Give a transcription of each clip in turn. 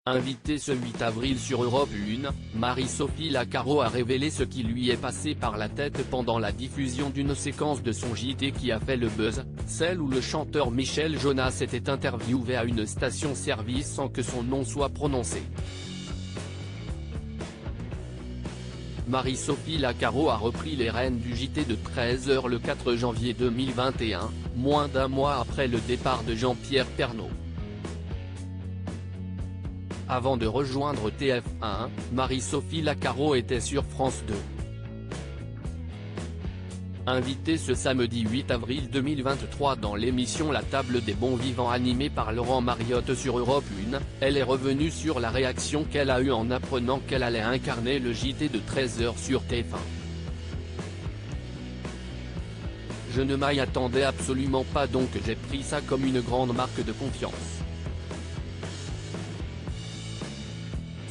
Invitée ce 8 avril sur Europe 1, Marie-Sophie Lacaro a révélé ce qui lui est passé par la tête pendant la diffusion d'une séquence de son JT qui a fait le buzz, celle où le chanteur Michel Jonas était interviewé à une station-service sans que son nom soit prononcé. Marie-Sophie Lacaro a repris les rênes du JT de 13h le 4 janvier 2021, moins d'un mois après le départ de Jean-Pierre Pernaut. Avant de rejoindre TF1, Marie-Sophie Lacaro était sur France 2. Invitée ce samedi 8 avril 2023 dans l'émission La Table des Bons Vivants animée par Laurent Mariotte sur Europe 1, elle est revenue sur la réaction qu'elle a eue en apprenant qu'elle allait incarner le JT de 13h sur TF1. Je ne m'y attendais absolument pas, donc j'ai pris ça comme une grande marque de confiance.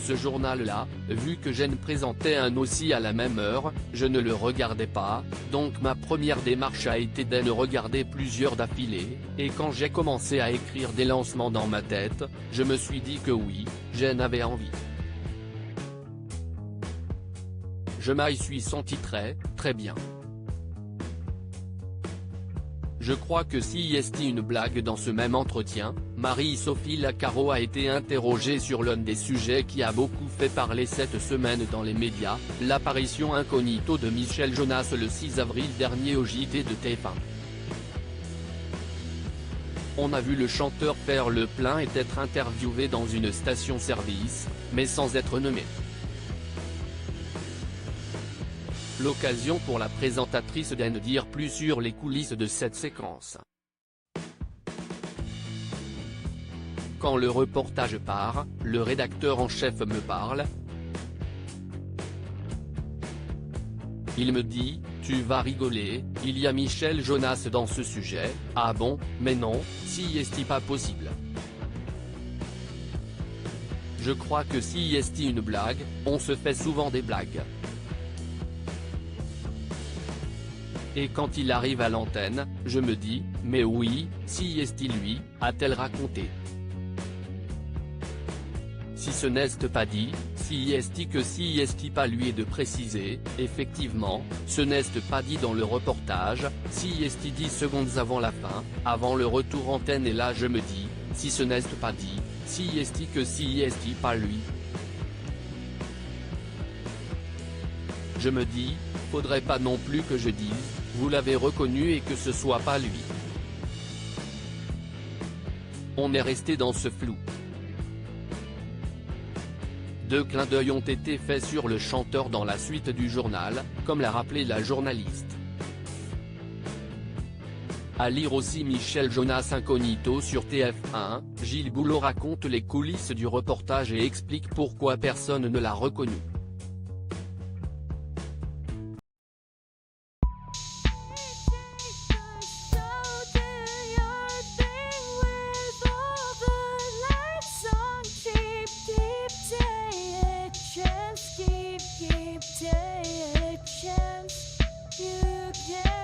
Ce journal-là, vu que Gênes présentait un aussi à la même heure, je ne le regardais pas, donc ma première démarche a été d'en regarder plusieurs d'affilée, et quand j'ai commencé à écrire des lancements dans ma tête, je me suis dit que oui, Gênes avait envie. Je m'y suis senti très bien. Je crois que si est une blague. Dans ce même entretien, Marie-Sophie Lacaro a été interrogée sur l'un des sujets qui a beaucoup fait parler cette semaine dans les médias, l'apparition incognito de Michel Jonas le 6 avril dernier au JT de TF1. On a vu le chanteur faire le plein et être interviewé dans une station-service, mais sans être nommé. L'occasion pour la présentatrice d'en dire plus sur les coulisses de cette séquence. Quand le reportage part, le rédacteur en chef me parle. Il me dit, tu vas rigoler, il y a Michel Jonas dans ce sujet. Ah bon, mais non, si est-il pas possible. Je crois que si est une blague, on se fait souvent des blagues. Et quand il arrive à l'antenne, je me dis, mais oui, si est-il lui, a-t-elle raconté. Si ce n'est pas dit, si est-il que si est-il pas lui, et de préciser, effectivement, ce n'est pas dit dans le reportage, si est-il 10 secondes avant la fin, avant le retour antenne, et là je me dis, si ce n'est pas dit, si est-il que si est-il pas lui. Je me dis, faudrait pas non plus que je dise, vous l'avez reconnu et que ce soit pas lui. On est resté dans ce flou. 2 clins d'œil ont été faits sur le chanteur dans la suite du journal, comme l'a rappelé la journaliste. À lire aussi Michel Jonas incognito sur TF1, Gilles Boulot raconte les coulisses du reportage et explique pourquoi personne ne l'a reconnu. Take a chance, you can